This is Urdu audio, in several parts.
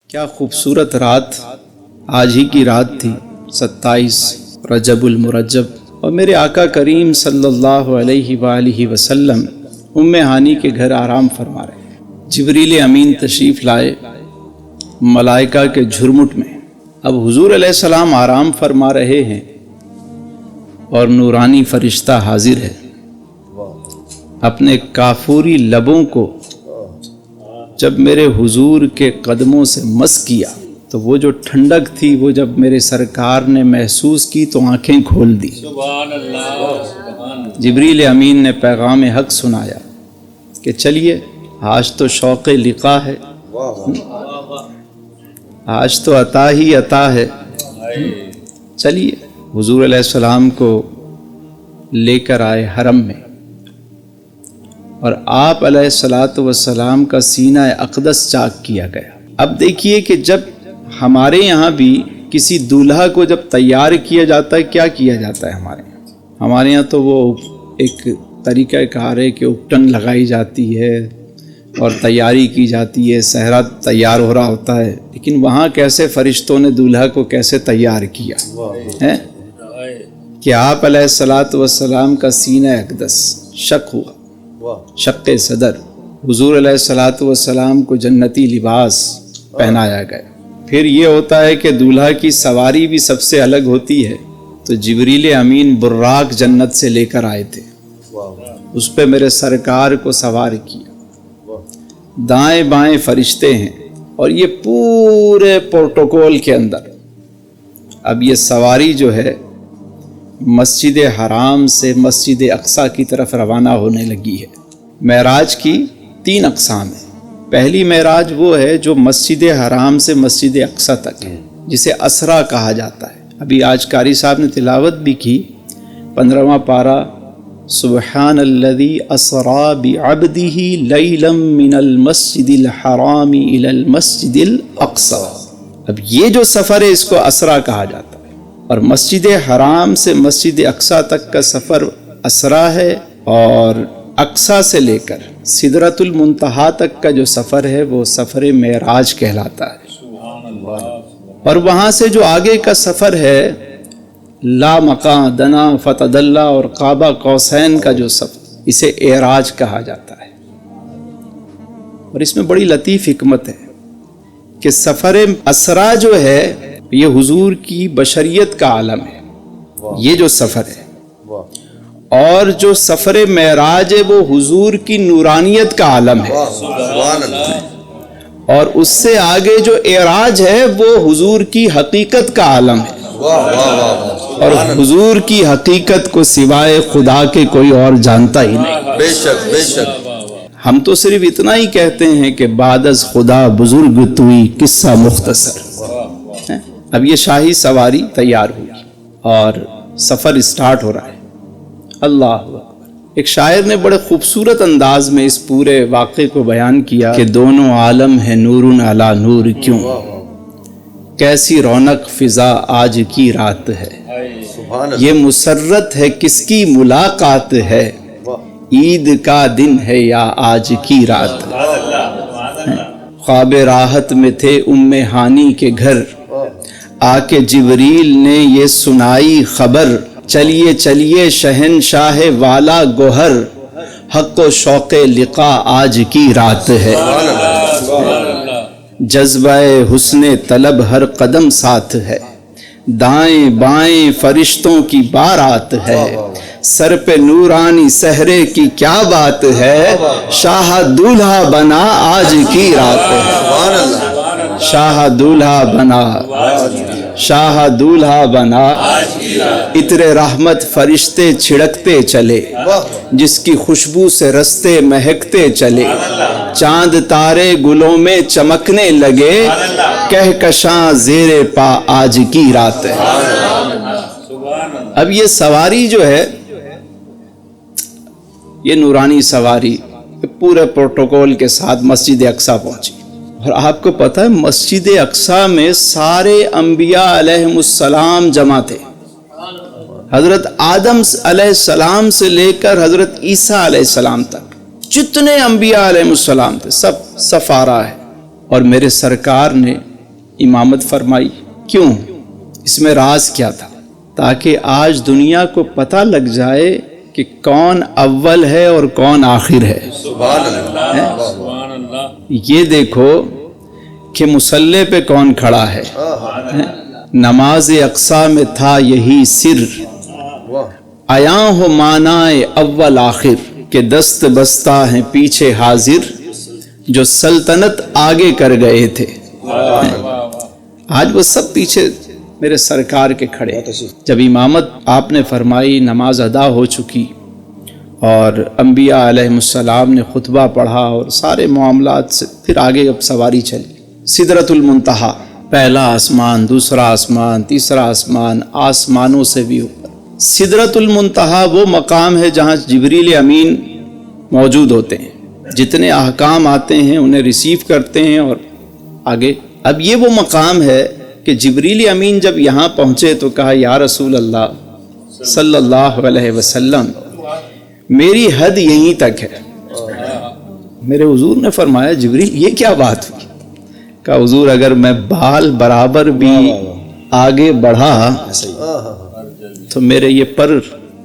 کیا خوبصورت رات آج ہی کی رات تھی 27 رجب المرجب، اور میرے آقا کریم صلی اللہ علیہ وآلہ وسلم ام ہانی کے گھر آرام فرما رہے ہیں۔ جبریل امین تشریف لائے ملائکہ کے جھرمٹ میں۔ اب حضور علیہ السلام آرام فرما رہے ہیں اور نورانی فرشتہ حاضر ہے، اپنے کافوری لبوں کو جب میرے حضور کے قدموں سے مس کیا تو وہ جو ٹھنڈک تھی وہ جب میرے سرکار نے محسوس کی تو آنکھیں کھول دی۔ سبحان اللہ۔ جبریل امین نے پیغام حق سنایا کہ چلیے آج تو شوق لقا ہے، آج تو عطا ہی عطا ہے، چلیے۔ حضور علیہ السلام کو لے کر آئے حرم میں، اور آپ علیہ الصلاۃ والسلام کا سینہ اقدس چاک کیا گیا۔ اب دیکھیے کہ جب ہمارے یہاں بھی کسی دولہا کو جب تیار کیا جاتا ہے کیا کیا جاتا ہے ہمارے یہاں تو وہ ایک طریقہ کار ہے کہ اپٹن لگائی جاتی ہے اور تیاری کی جاتی ہے، صحرا تیار ہو رہا ہوتا ہے، لیکن وہاں کیسے فرشتوں نے دولہا کو کیسے تیار کیا ہے کہ آپ علیہ الصلاۃ والسلام کا سینہ اقدس شق ہوا، شق صدر، حضور علیہ الصلاۃ والسلام کو جنتی لباس پہنایا گیا۔ پھر یہ ہوتا ہے کہ دولہا کی سواری بھی سب سے الگ ہوتی ہے، تو جبریل امین براق جنت سے لے کر آئے تھے، اس پہ میرے سرکار کو سوار کیا، دائیں بائیں فرشتے ہیں، اور یہ پورے پروٹوکول کے اندر اب یہ سواری جو ہے مسجد حرام سے مسجد اقصیٰ کی طرف روانہ ہونے لگی ہے۔ معراج کی 3 اقسام ہیں۔ پہلی معراج وہ ہے جو مسجد حرام سے مسجد اقصیٰ تک ہے، جسے اسرا کہا جاتا ہے۔ ابھی آج قاری صاحب نے تلاوت بھی کی 15واں پارہ، سبحان الذی اسرا بعبدہ لیلا من المسجد الحرام الی المسجد الاقصیٰ۔ اب یہ جو سفر ہے اس کو اسرا کہا جاتا ہے، اور مسجد حرام سے مسجد اقصیٰ تک کا سفر اسرا ہے، اور اقصیٰ سے لے کر سدرۃ المنتہا تک کا جو سفر ہے وہ سفر معراج کہلاتا ہے۔ اور وہاں سے جو آگے کا سفر ہے لا مقام دنا فتدلی اور قاب قوسین کا جو سفر، اسے اعراج کہا جاتا ہے۔ اور اس میں بڑی لطیف حکمت ہے کہ سفر اسرا جو ہے یہ حضور کی بشریت کا عالم ہے، یہ جو سفر ہے، اور جو سفر معراج ہے وہ حضور کی نورانیت کا عالم ہے، اور اس سے آگے جو اعراج ہے وہ حضور کی حقیقت کا عالم ہے، اور حضور کی حقیقت کو سوائے خدا کے کوئی اور جانتا ہی نہیں۔ بے شک بے شک۔ ہم تو صرف اتنا ہی کہتے ہیں کہ بعد از خدا بزرگ توئی قصہ مختصر۔ اب یہ شاہی سواری تیار ہوئی اور سفر اسٹارٹ ہو رہا ہے۔ اللہ اکبر۔ ایک شاعر نے بڑے خوبصورت انداز میں اس پورے واقعے کو بیان کیا کہ دونوں عالم ہے نور علی نور کیوں، کیسی رونق فضا آج کی رات ہے، یہ مسرت ہے کس کی ملاقات ہے، عید کا دن ہے یا آج کی رات ہے۔ خواب راحت میں تھے ام ہانی کے گھر، آ کے جبریل نے یہ سنائی خبر، چلیے چلیے شہنشاہ والا گوہر، حق و شوق لقا آج کی رات ہے۔ جذبہ حسن طلب ہر قدم ساتھ ہے، دائیں بائیں فرشتوں کی بارات ہے، سر پہ نورانی صحرے کی کیا بات ہے، شاہ دولہا بنا آج کی رات ہے، شاہ دولہا بنا، شاہ دولہا بنا، عطر رحمت فرشتے چھڑکتے چلے، جس کی خوشبو سے رستے مہکتے چلے، چاند تارے گلوں میں چمکنے لگے، کہکشاں زیر پا آج کی رات ہے۔ اب یہ سواری جو ہے یہ نورانی سواری پورے پروٹوکول کے ساتھ مسجد اقصیٰ پہنچی، اور آپ کو پتہ ہے مسجد اقصیٰ میں سارے انبیاء علیہم السلام جمع تھے، حضرت آدم علیہ السلام سے لے کر حضرت عیسیٰ علیہ السلام تک جتنے انبیاء علیہ السلام تھے سب سفارہ ہے، اور میرے سرکار نے امامت فرمائی. کیوں؟ اس میں راز کیا تھا؟ تاکہ آج دنیا کو پتہ لگ جائے کہ کون اول ہے اور کون آخر ہے. سبحان اللہ سبحان اللہ. یہ دیکھو کہ مصلی پہ کون کھڑا ہے. نماز اقصیٰ میں تھا یہی سر، عیاں ہو معنی اول آخر، کہ دست بستہ ہیں پیچھے حاضر، جو سلطنت آگے کر گئے تھے. آج وہ سب پیچھے میرے سرکار کے کھڑے. جب امامت آپ نے فرمائی، نماز ادا ہو چکی اور انبیاء علیہ السلام نے خطبہ پڑھا اور سارے معاملات سے پھر آگے اب سواری چلی. سدرۃ المنتہا، پہلا آسمان، دوسرا آسمان، تیسرا آسمان، آسمانوں سے بھی اوپر. سدرۃ المنتہا وہ مقام ہے جہاں جبریل امین موجود ہوتے ہیں، جتنے احکام آتے ہیں انہیں ریسیو کرتے ہیں اور آگے. اب یہ وہ مقام ہے کہ جبریل امین جب یہاں پہنچے تو کہا یا رسول اللہ صلی اللہ علیہ وسلم میری حد یہیں تک ہے. میرے حضور نے فرمایا جبریل یہ کیا بات ہوئی؟ کہا حضور اگر میں بال برابر بھی آگے بڑھا تو میرے یہ پر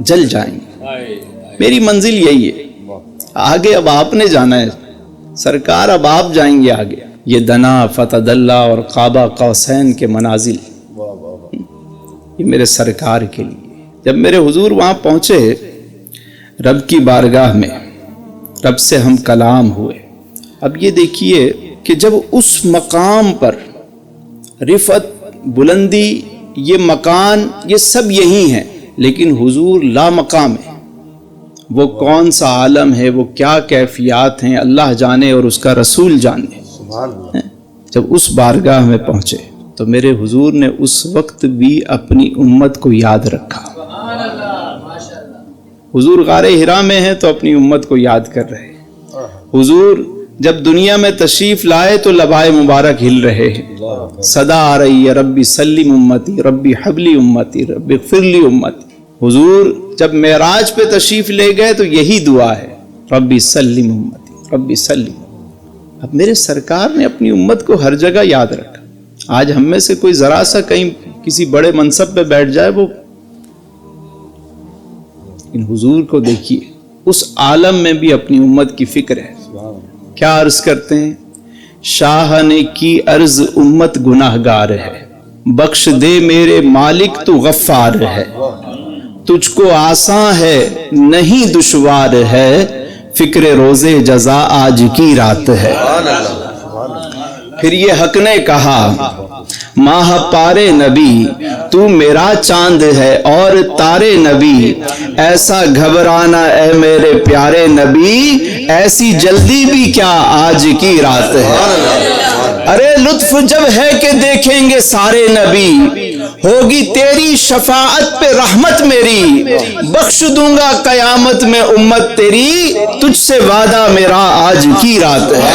جل جائیں گے. میری منزل یہی ہے، آگے اب آپ نے جانا ہے سرکار، اب آپ جائیں گے آگے. یہ دنا فتد اللہ اور قابہ قوسین کے منازل یہ میرے سرکار کے لیے. جب میرے حضور وہاں پہنچے رب کی بارگاہ میں، رب سے ہم کلام ہوئے. اب یہ دیکھیے کہ جب اس مقام پر رفعت، بلندی، یہ مکان، یہ سب یہی ہیں، لیکن حضور لا مقام ہے. وہ کون سا عالم ہے، وہ کیا کیفیات ہیں، اللہ جانے اور اس کا رسول جانے. جب اس بارگاہ میں پہنچے تو میرے حضور نے اس وقت بھی اپنی امت کو یاد رکھا. حضور غار حرا میں ہیں تو اپنی امت کو یاد کر رہے ہیں. حضور جب دنیا میں تشریف لائے تو لبائے مبارک ہل رہے ہیں، صدا آ رہی ہے ربی سلم امتی، ربی حبلی امتی، ربی اغفرلی امتی. حضور جب معراج پہ تشریف لے گئے تو یہی دعا ہے ربی سلم امتی، ربی سلم. اب میرے سرکار نے اپنی امت کو ہر جگہ یاد رکھا. آج ہم میں سے کوئی ذرا سا کہیں کسی بڑے منصب پہ بیٹھ جائے وہ، ان حضور کو دیکھیے اس عالم میں بھی اپنی امت کی فکر ہے. کیا عرض کرتے ہیں؟ شاہ نے کی عرض امت گناہ گار ہے، بخش دے میرے مالک تو غفار ہے. تجھ کو آسان ہے نہیں دشوار ہے، فکر روزے جزا آج کی رات ہے. پھر یہ حق نے کہا ماہ پارے نبی تو میرا چاند ہے اور تارے نبی، ایسا گھبرانا اے میرے پیارے نبی، ایسی جلدی بھی کیا آج کی رات ہے. ارے لطف جب ہے کہ دیکھیں گے سارے نبی، ہوگی تیری شفاعت پہ رحمت میری، بخش دوں گا قیامت میں امت تیری، تجھ سے وعدہ میرا آج کی رات ہے.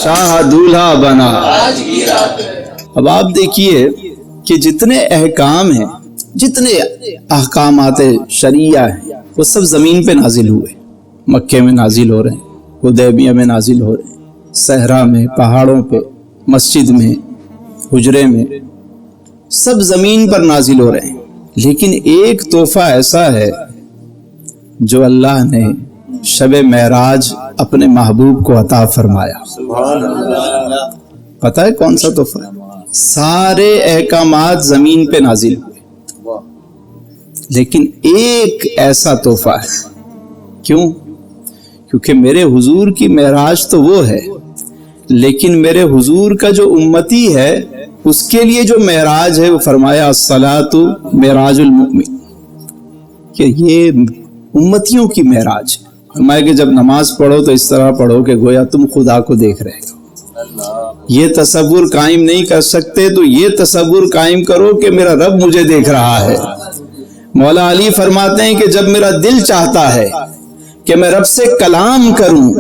شاہ دولہا بنا. اب آپ دیکھیے کہ جتنے احکام ہیں، جتنے احکامات شریعہ ہیں، وہ سب زمین پہ نازل ہوئے. مکے میں نازل ہو رہے ہیں، حدیبیہ میں نازل ہو رہے ہیں، صحرا میں، پہاڑوں پہ، مسجد میں، حجرے میں، سب زمین پر نازل ہو رہے ہیں. لیکن ایک تحفہ ایسا ہے جو اللہ نے شب معراج اپنے محبوب کو عطا فرمایا. پتہ ہے کون سا تحفہ؟ سارے احکامات زمین پہ نازل ہوئے، لیکن ایک ایسا تحفہ ہے. کیوں؟ کیونکہ میرے حضور کی معراج تو وہ ہے، لیکن میرے حضور کا جو امتی ہے اس کے لیے جو معراج ہے وہ فرمایا الصلاۃ معراج المؤمن، کہ یہ امتیوں کی معراج ہے. فرمایا کہ جب نماز پڑھو تو اس طرح پڑھو کہ گویا تم خدا کو دیکھ رہے ہو. یہ تصور قائم نہیں کر سکتے تو یہ تصور قائم کرو کہ میرا رب مجھے دیکھ رہا ہے. مولا علی فرماتے ہیں کہ جب میرا دل چاہتا ہے کہ میں رب سے کلام کروں،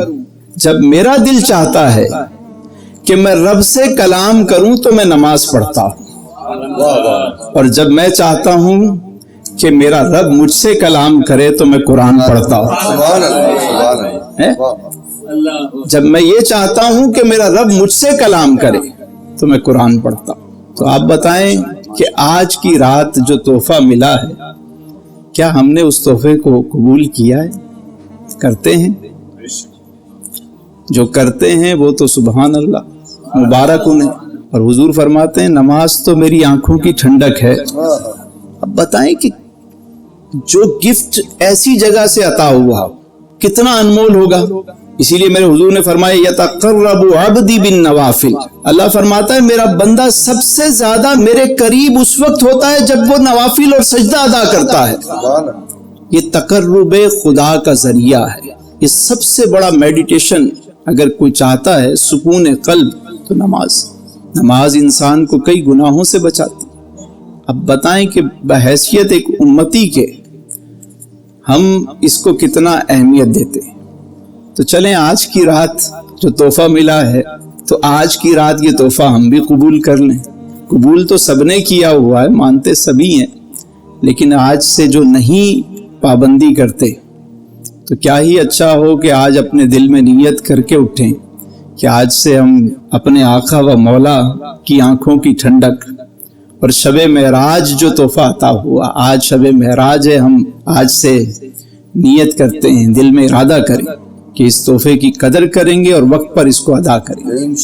جب میرا دل چاہتا ہے کہ میں رب سے کلام کروں تو میں نماز پڑھتا ہوں، اور جب میں چاہتا ہوں کہ میرا رب مجھ سے کلام کرے تو میں قرآن پڑھتا ہوں. جب میں یہ چاہتا ہوں کہ میرا رب مجھ سے کلام کرے تو میں قرآن پڑھتا ہوں۔ تو آپ بتائیں کہ آج کی رات جو تحفہ ملا ہے، کیا ہم نے اس تحفے کو قبول کیا ہے؟ کرتے ہیں؟ جو کرتے ہیں وہ تو سبحان اللہ، مبارک انہیں۔ اور حضور فرماتے ہیں نماز تو میری آنکھوں کی ٹھنڈک ہے۔ اب بتائیں کہ جو گفٹ ایسی جگہ سے عطا ہوا کتنا انمول ہوگا۔ اسی لیے میرے حضور نے فرمایا یتقرب عبدی بالنوافل، اللہ فرماتا ہے میرا بندہ سب سے زیادہ میرے قریب اس وقت ہوتا ہے جب وہ نوافل اور سجدہ ادا کرتا ہے۔ یہ تقرب خدا کا ذریعہ ہے۔ یہ سب سے بڑا میڈیٹیشن اگر کوئی چاہتا ہے سکون قلب تو نماز انسان کو کئی گناہوں سے بچاتی۔ اب بتائیں کہ بحیثیت ایک امتی کے ہم اس کو کتنا اہمیت دیتے ہیں۔ تو چلیں آج کی رات جو تحفہ ملا ہے تو آج کی رات یہ تحفہ ہم بھی قبول کر لیں۔ قبول تو سب نے کیا ہوا ہے، مانتے سبھی ہیں، لیکن آج سے جو نہیں پابندی کرتے تو کیا ہی اچھا ہو کہ آج اپنے دل میں نیت کر کے اٹھیں کہ آج سے ہم اپنے آقا و مولا کی آنکھوں کی ٹھنڈک اور شب معراج جو تحفہ عطا ہوا، آج شب معراج ہے، ہم آج سے نیت کرتے ہیں، دل میں ارادہ کریں کہ اس تحفے کی قدر کریں گے اور وقت پر اس کو ادا کریں گے۔